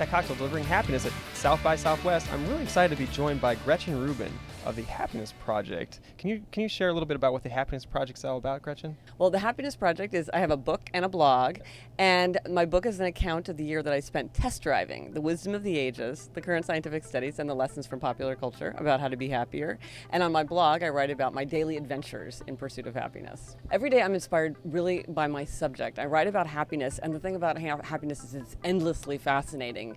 Hashtag Cocktail, delivering happiness at South by Southwest. I'm really excited to be joined by Gretchen Rubin of the Happiness Project. Can you share a little bit about what the Happiness Project's all about, Gretchen? Well, the Happiness Project is, I have a book and a blog, and my book is an account of the year that I spent test driving the wisdom of the ages, the current scientific studies, and the lessons from popular culture about how to be happier. And on my blog, I write about my daily adventures in pursuit of happiness. Every day I'm inspired really by my subject. I write about happiness, and the thing about happiness is it's endlessly fascinating.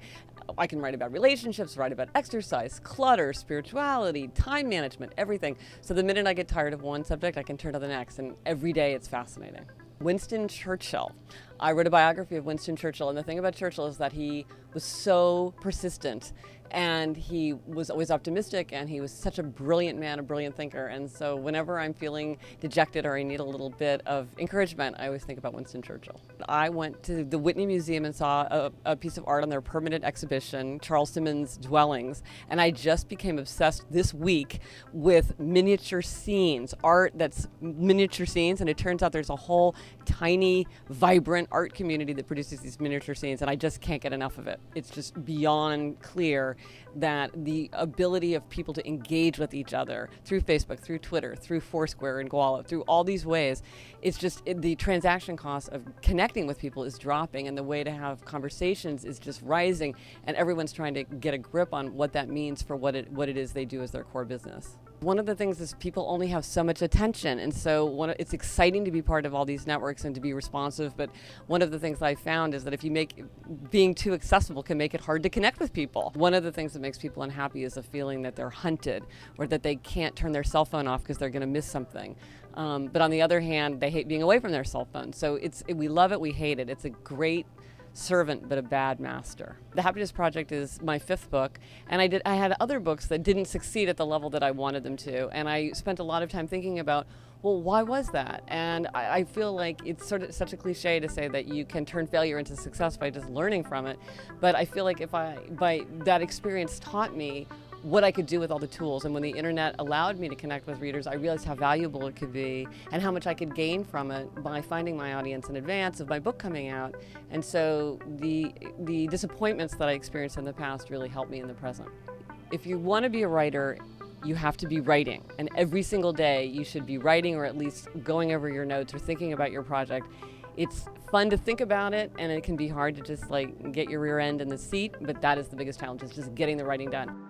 I can write about relationships, write about exercise, clutter, spirituality, time management, everything. So the minute I get tired of one subject, I can turn to the next, and every day it's fascinating. Winston Churchill. I wrote a biography of Winston Churchill, and the thing about Churchill is that he was so persistent, and he was always optimistic, and he was such a brilliant man, a brilliant thinker. And so whenever I'm feeling dejected or I need a little bit of encouragement, I always think about Winston Churchill. I went to the Whitney Museum and saw a piece of art on their permanent exhibition, Charles Simmons' Dwellings, and I just became obsessed this week with miniature scenes, art that's miniature scenes, and it turns out there's a whole tiny, vibrant art community that produces these miniature scenes, and I just can't get enough of it. It's just beyond clear that the ability of people to engage with each other through Facebook, through Twitter, through Foursquare and Gawala, through all these ways, it's just the transaction cost of connecting with people is dropping, and the way to have conversations is just rising, and everyone's trying to get a grip on what that means for what it is they do as their core business. One of the things is people only have so much attention, and so it's exciting to be part of all these networks and to be responsive, but one of the things I found is that if you make being too accessible can make it hard to connect with people. One of the things that makes people unhappy is a feeling that they're hunted or that they can't turn their cell phone off because they're going to miss something. But on the other hand, they hate being away from their cell phone. So we love it, we hate it. It's a great servant but a bad master. The Happiness Project is my 5th book, and I had other books that didn't succeed at the level that I wanted them to, and I spent a lot of time thinking about, well, why was that? And I feel like it's sort of such a cliche to say that you can turn failure into success by just learning from it, but I feel like by that experience taught me what I could do with all the tools, and when the internet allowed me to connect with readers, I realized how valuable it could be and how much I could gain from it by finding my audience in advance of my book coming out. And so the disappointments that I experienced in the past really helped me in the present. If you want to be a writer, you have to be writing, and every single day you should be writing or at least going over your notes or thinking about your project. It's fun to think about it, and it can be hard to just get your rear end in the seat, but that is the biggest challenge, is just getting the writing done.